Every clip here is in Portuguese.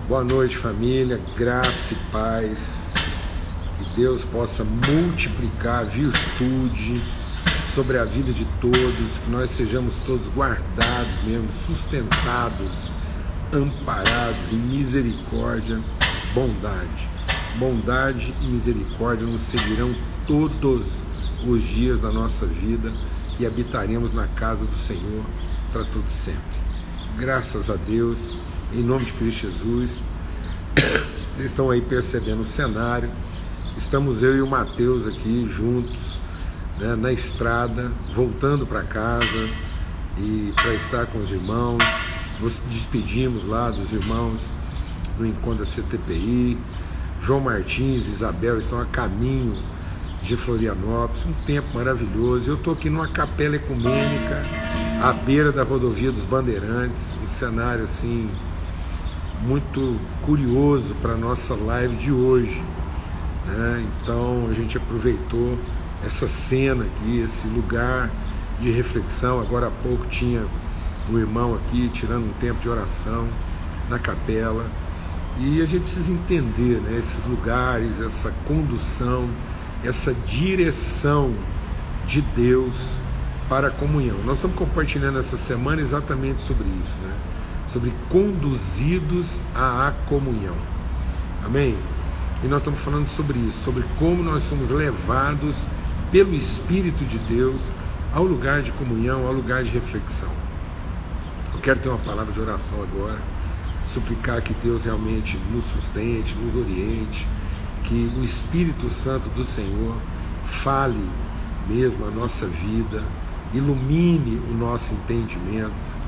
Boa noite, família, graça e paz, que Deus possa multiplicar a virtude sobre a vida de todos, que nós sejamos todos guardados mesmo, sustentados, amparados em misericórdia, bondade e misericórdia nos seguirão todos os dias da nossa vida e habitaremos na casa do Senhor para todo sempre. Graças a Deus, em nome de Cristo Jesus. Vocês estão aí percebendo o cenário. Estamos eu e o Mateus aqui juntos, né, na estrada, voltando para casa e para estar com os irmãos. Nos despedimos lá dos irmãos no encontro da CTPI. João Martins e Isabel estão a caminho de Florianópolis, um tempo maravilhoso. Eu estou aqui numa capela ecumênica à beira da rodovia dos Bandeirantes, um cenário assim muito curioso para a nossa live de hoje, né? Então a gente aproveitou essa cena aqui, esse lugar de reflexão. Agora há pouco tinha um irmão aqui tirando um tempo de oração na capela, e a gente precisa entender, né, esses lugares, essa condução, essa direção de Deus para a comunhão. Nós estamos compartilhando essa semana exatamente sobre isso, né? Sobre conduzidos à comunhão. Amém? E nós estamos falando sobre isso, sobre como nós somos levados pelo Espírito de Deus ao lugar de comunhão, ao lugar de reflexão. Eu quero ter uma palavra de oração agora, suplicar que Deus realmente nos sustente, nos oriente, que o Espírito Santo do Senhor fale mesmo a nossa vida, ilumine o nosso entendimento,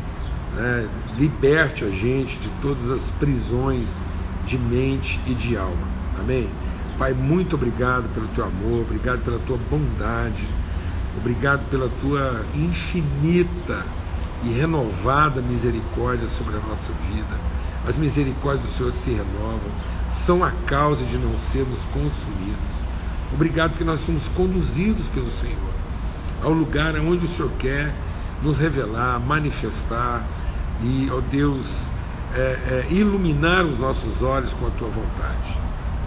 né? Liberte a gente de todas as prisões de mente e de alma. Amém? Pai, muito obrigado pelo teu amor, obrigado pela tua bondade, obrigado pela tua infinita e renovada misericórdia sobre a nossa vida. As misericórdias do Senhor se renovam, são a causa de não sermos consumidos. Obrigado que nós somos conduzidos pelo Senhor ao lugar onde o Senhor quer nos revelar, manifestar e, ó Deus, iluminar os nossos olhos com a tua vontade.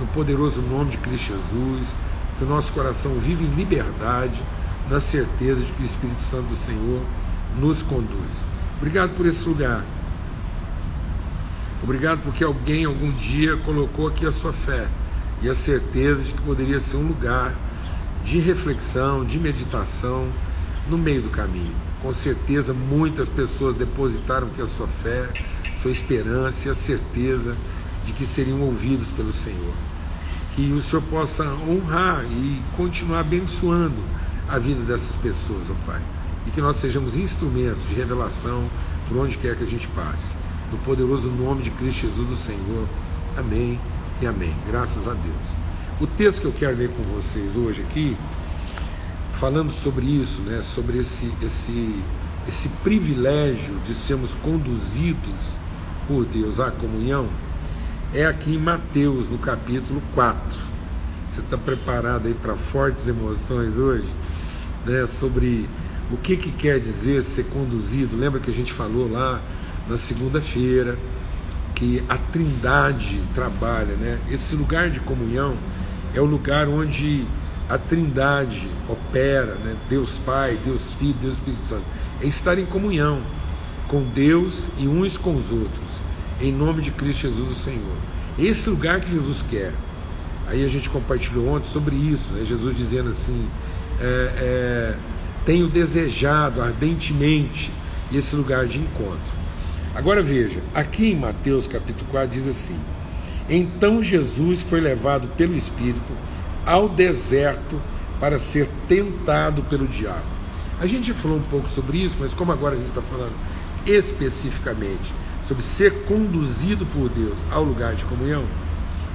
No poderoso nome de Cristo Jesus, que o nosso coração vive em liberdade, na certeza de que o Espírito Santo do Senhor nos conduz. Obrigado por esse lugar. Obrigado porque alguém algum dia colocou aqui a sua fé e a certeza de que poderia ser um lugar de reflexão, de meditação no meio do caminho. Com certeza muitas pessoas depositaram aqui a sua fé, sua esperança e a certeza de que seriam ouvidos pelo Senhor. Que o Senhor possa honrar e continuar abençoando a vida dessas pessoas, ó Pai. E que nós sejamos instrumentos de revelação por onde quer que a gente passe. No poderoso nome de Cristo Jesus do Senhor. Amém e amém. Graças a Deus. O texto que eu quero ler com vocês hoje aqui, falando sobre isso, né, sobre esse privilégio de sermos conduzidos por Deus à comunhão, é aqui em Mateus, no capítulo 4. Você está preparado aí para fortes emoções hoje, né, sobre o que quer dizer ser conduzido? Lembra que a gente falou lá na segunda-feira que a Trindade trabalha, né? Esse lugar de comunhão é o lugar onde a Trindade opera, né? Deus Pai, Deus Filho, Deus Espírito Santo. É estar em comunhão com Deus e uns com os outros, em nome de Cristo Jesus o Senhor. Esse lugar que Jesus quer. Aí a gente compartilhou ontem sobre isso, né? Jesus dizendo assim, tenho desejado ardentemente esse lugar de encontro. Agora veja, aqui em Mateus capítulo 4 diz assim: então Jesus foi levado pelo Espírito ao deserto para ser tentado pelo diabo. A gente já falou um pouco sobre isso, mas como agora a gente está falando especificamente sobre ser conduzido por Deus ao lugar de comunhão,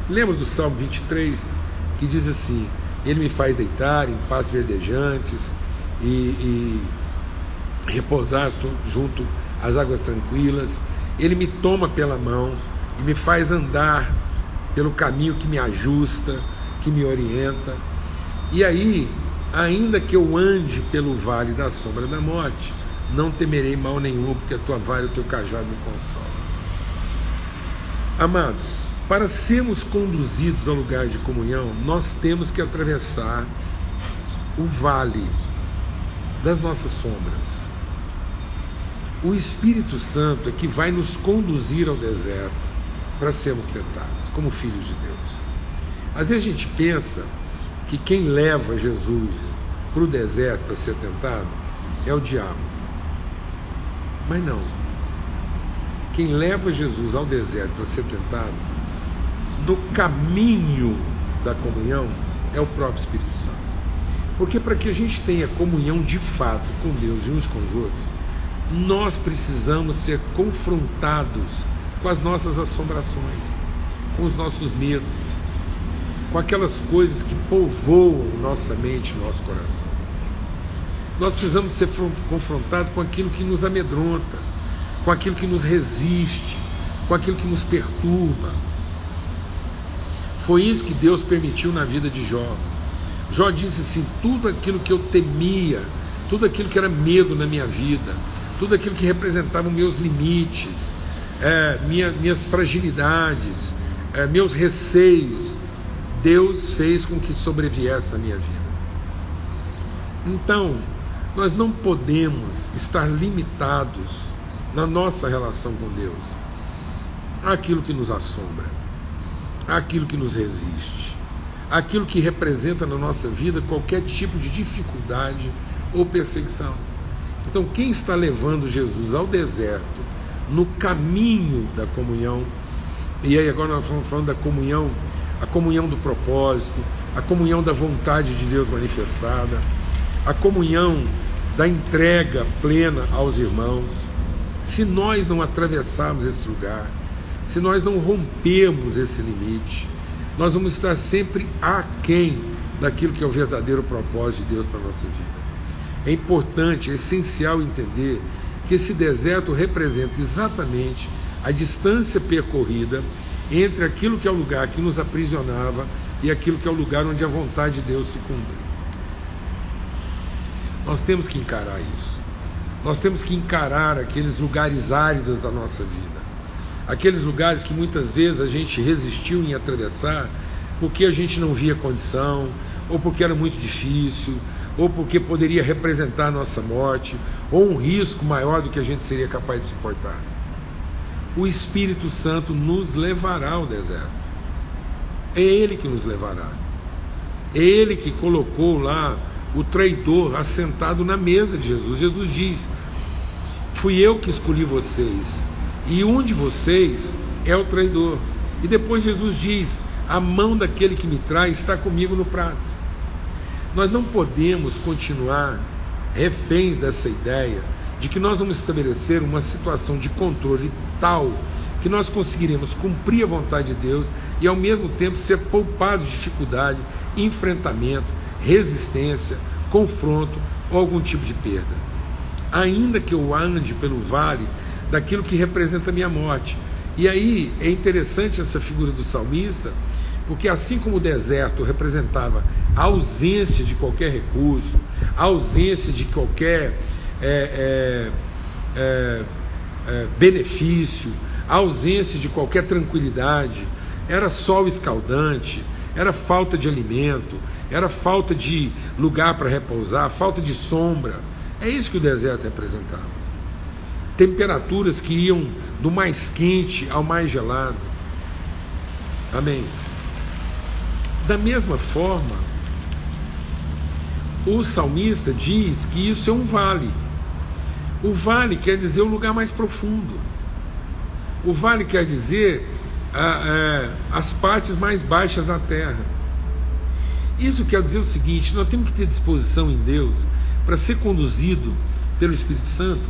lembra do Salmo 23, que diz assim: Ele me faz deitar em pastos verdejantes e repousar junto às águas tranquilas. Ele me toma pela mão e me faz andar pelo caminho que me ajusta, que me orienta. E aí, ainda que eu ande pelo vale da sombra da morte, não temerei mal nenhum, porque a tua vara e o teu cajado me consolam. Amados, para sermos conduzidos ao lugar de comunhão, nós temos que atravessar o vale das nossas sombras. O Espírito Santo é que vai nos conduzir ao deserto para sermos tentados, como filhos de Deus. Às vezes a gente pensa que quem leva Jesus para o deserto para ser tentado é o diabo. Mas não. Quem leva Jesus ao deserto para ser tentado, no caminho da comunhão, é o próprio Espírito Santo. Porque para que a gente tenha comunhão de fato com Deus e uns com os outros, nós precisamos ser confrontados com as nossas assombrações, com os nossos medos, com aquelas coisas que povoam nossa mente e nosso coração. Nós precisamos ser confrontados com aquilo que nos amedronta, com aquilo que nos resiste, com aquilo que nos perturba. Foi isso que Deus permitiu na vida de Jó. Jó disse assim: tudo aquilo que eu temia, tudo aquilo que era medo na minha vida, tudo aquilo que representava meus limites, minhas fragilidades, meus receios, Deus fez com que sobreviesse na minha vida. Então, nós não podemos estar limitados na nossa relação com Deus àquilo que nos assombra, àquilo que nos resiste, àquilo que representa na nossa vida qualquer tipo de dificuldade ou perseguição. Então, quem está levando Jesus ao deserto, no caminho da comunhão, e aí agora nós estamos falando da comunhão, a comunhão do propósito, a comunhão da vontade de Deus manifestada, a comunhão da entrega plena aos irmãos. Se nós não atravessarmos esse lugar, se nós não rompermos esse limite, nós vamos estar sempre aquém daquilo que é o verdadeiro propósito de Deus para a nossa vida. É importante, é essencial entender que esse deserto representa exatamente a distância percorrida entre aquilo que é o lugar que nos aprisionava e aquilo que é o lugar onde a vontade de Deus se cumpre. Nós temos que encarar isso. Nós temos que encarar aqueles lugares áridos da nossa vida, aqueles lugares que muitas vezes a gente resistiu em atravessar porque a gente não via condição, ou porque era muito difícil, ou porque poderia representar a nossa morte, ou um risco maior do que a gente seria capaz de suportar. O Espírito Santo nos levará ao deserto. É Ele que nos levará. É Ele que colocou lá o traidor assentado na mesa de Jesus. Jesus diz: fui eu que escolhi vocês, e um de vocês é o traidor. E depois Jesus diz: a mão daquele que me trai está comigo no prato. Nós não podemos continuar reféns dessa ideia de que nós vamos estabelecer uma situação de controle tal que nós conseguiremos cumprir a vontade de Deus e ao mesmo tempo ser poupados de dificuldade, enfrentamento, resistência, confronto ou algum tipo de perda. Ainda que eu ande pelo vale daquilo que representa a minha morte. E aí é interessante essa figura do salmista, porque assim como o deserto representava a ausência de qualquer recurso, a ausência de qualquer benefício, a ausência de qualquer tranquilidade, era sol escaldante, era falta de alimento, era falta de lugar para repousar, falta de sombra. É isso que o deserto representava. Temperaturas que iam do mais quente ao mais gelado. Amém. Da mesma forma, o salmista diz que isso é um vale. O vale quer dizer o lugar mais profundo. O vale quer dizer as partes mais baixas da terra. Isso quer dizer o seguinte: nós temos que ter disposição em Deus para ser conduzido pelo Espírito Santo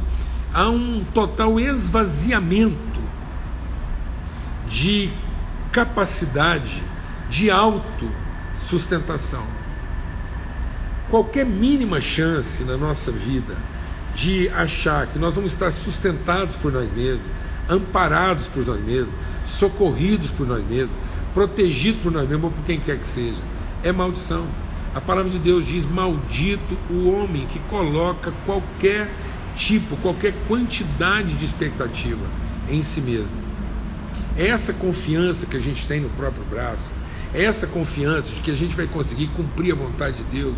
a um total esvaziamento de capacidade de autossustentação. Qualquer mínima chance na nossa vida de achar que nós vamos estar sustentados por nós mesmos, amparados por nós mesmos, socorridos por nós mesmos, protegidos por nós mesmos ou por quem quer que seja, é maldição. A palavra de Deus diz: maldito o homem que coloca qualquer tipo, qualquer quantidade de expectativa em si mesmo. É essa confiança que a gente tem no próprio braço, é essa confiança de que a gente vai conseguir cumprir a vontade de Deus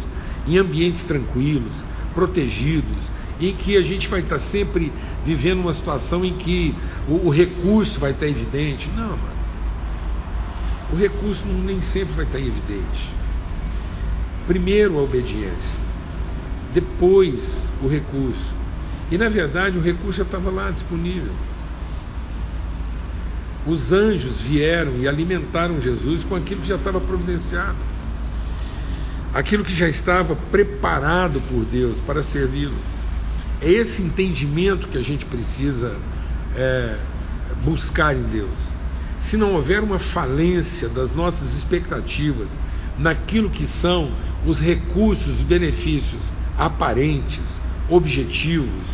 em ambientes tranquilos, protegidos, em que a gente vai estar sempre vivendo uma situação em que o recurso vai estar evidente. Não, mas o recurso nem sempre vai estar evidente. Primeiro a obediência, depois o recurso. E na verdade o recurso já estava lá disponível. Os anjos vieram e alimentaram Jesus com aquilo que já estava providenciado, aquilo que já estava preparado por Deus para servi-lo. É esse entendimento que a gente precisa buscar em Deus. Se não houver uma falência das nossas expectativas naquilo que são os recursos, os benefícios aparentes, objetivos,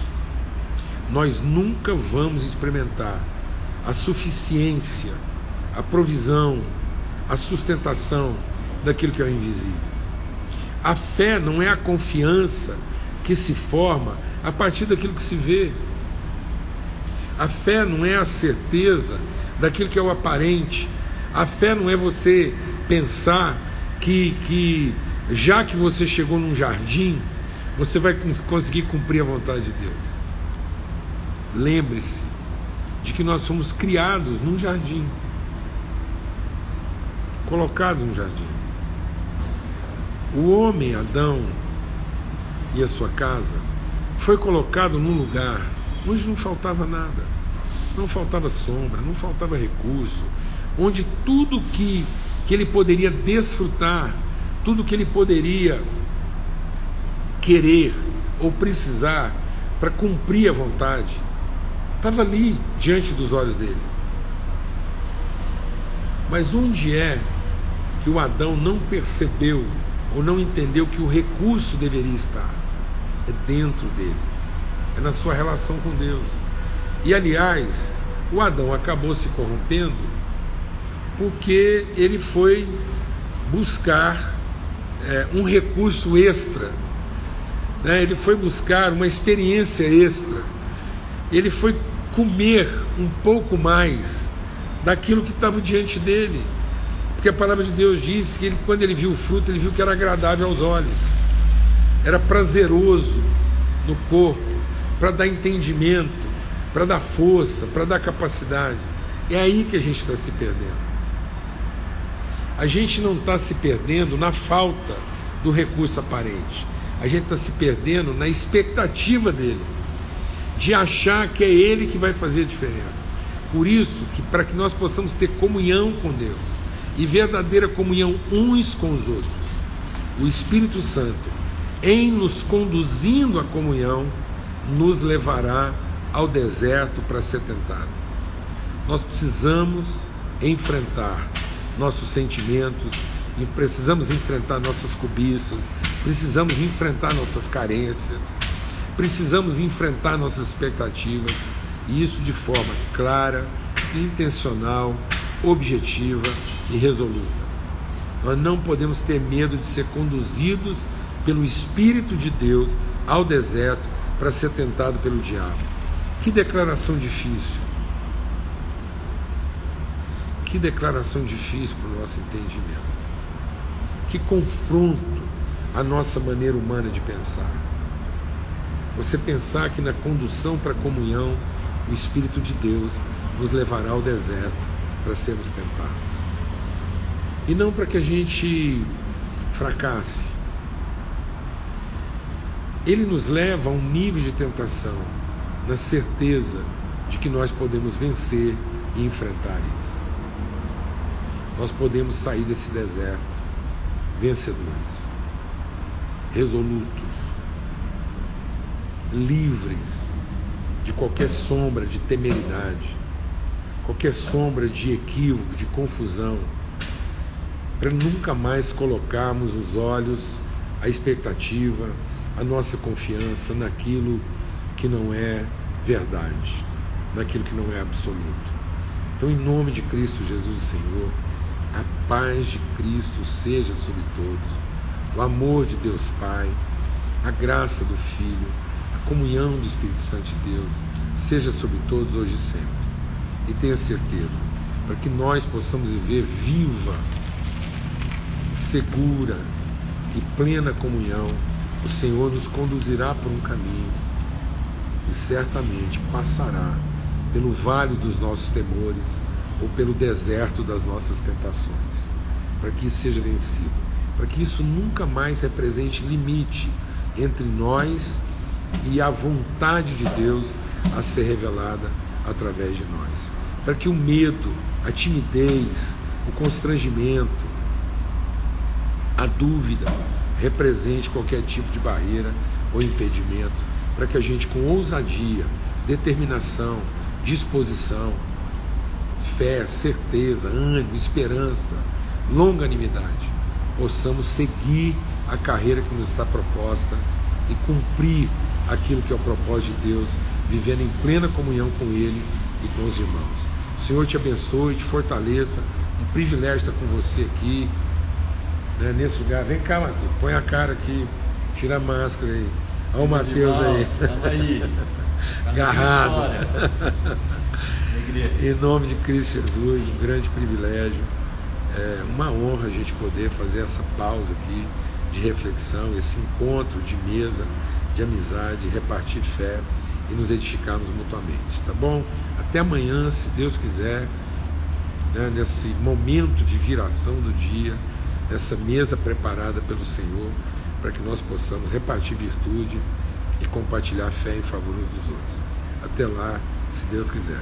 nós nunca vamos experimentar a suficiência, a provisão, a sustentação daquilo que é o invisível. A fé não é a confiança que se forma a partir daquilo que se vê. A fé não é a certeza daquilo que é o aparente. A fé não é você pensar que já que você chegou num jardim, você vai conseguir cumprir a vontade de Deus. Lembre-se de que nós fomos criados num jardim, colocados num jardim. O homem, Adão, e a sua casa, foi colocado num lugar onde não faltava nada, não faltava sombra, não faltava recurso, onde tudo que ele poderia desfrutar, tudo que ele poderia querer ou precisar para cumprir a vontade, estava ali diante dos olhos dele. Mas onde é que o Adão não percebeu ou não entendeu que o recurso deveria estar? É dentro dele, é na sua relação com Deus. E aliás, o Adão acabou se corrompendo porque ele foi buscar um recurso extra, né? Ele foi buscar uma experiência extra, ele foi comer um pouco mais daquilo que estava diante dele, porque a palavra de Deus diz que ele, quando ele viu o fruto, ele viu que era agradável aos olhos, era prazeroso no corpo, para dar entendimento, para dar força, para dar capacidade. É aí que a gente está se perdendo. A gente não está se perdendo na falta do recurso aparente, a gente está se perdendo na expectativa dele, de achar que é ele que vai fazer a diferença. Por isso, que para que nós possamos ter comunhão com Deus e verdadeira comunhão uns com os outros, o Espírito Santo, em nos conduzindo à comunhão, nos levará ao deserto para ser tentado. Nós precisamos enfrentar nossos sentimentos, precisamos enfrentar nossas cobiças, precisamos enfrentar nossas carências, precisamos enfrentar nossas expectativas, e isso de forma clara, intencional, objetiva e resoluta. Nós não podemos ter medo de ser conduzidos pelo Espírito de Deus ao deserto para ser tentado pelo diabo. Que declaração difícil. Que declaração difícil para o nosso entendimento. Que confronto à nossa maneira humana de pensar. Você pensar que na condução para a comunhão, o Espírito de Deus nos levará ao deserto para sermos tentados. E não para que a gente fracasse. Ele nos leva a um nível de tentação, na certeza de que nós podemos vencer e enfrentar isso. Nós podemos sair desse deserto vencedores, resolutos, livres de qualquer sombra de temeridade, qualquer sombra de equívoco, de confusão, para nunca mais colocarmos os olhos, a expectativa, a nossa confiança naquilo que não é verdade, naquilo que não é absoluto. Então, em nome de Cristo Jesus, Senhor, a paz de Cristo seja sobre todos, o amor de Deus Pai, a graça do Filho, a comunhão do Espírito Santo de Deus seja sobre todos hoje e sempre. E tenha certeza para que nós possamos viver viva, segura e plena comunhão. O Senhor nos conduzirá por um caminho e certamente passará pelo vale dos nossos temores ou pelo deserto das nossas tentações, para que isso seja vencido, para que isso nunca mais represente limite entre nós e a vontade de Deus a ser revelada através de nós, para que o medo, a timidez, o constrangimento, a dúvida represente qualquer tipo de barreira ou impedimento, para que a gente, com ousadia, determinação, disposição, fé, certeza, ânimo, esperança, longanimidade, possamos seguir a carreira que nos está proposta e cumprir aquilo que é o propósito de Deus, vivendo em plena comunhão com Ele e com os irmãos. O Senhor te abençoe, te fortaleça. Um privilégio estar com você aqui, né, nesse lugar. Vem cá, Matheus, põe a cara aqui, tira a máscara aí. Olha o Matheus aí. Agarrado. Em nome de Cristo Jesus, um grande privilégio. É uma honra a gente poder fazer essa pausa aqui de reflexão, esse encontro de mesa, de amizade, repartir fé e nos edificarmos mutuamente, tá bom? Até amanhã, se Deus quiser, né, nesse momento de viração do dia, nessa mesa preparada pelo Senhor, para que nós possamos repartir virtude e compartilhar fé em favor uns dos outros. Até lá, se Deus quiser.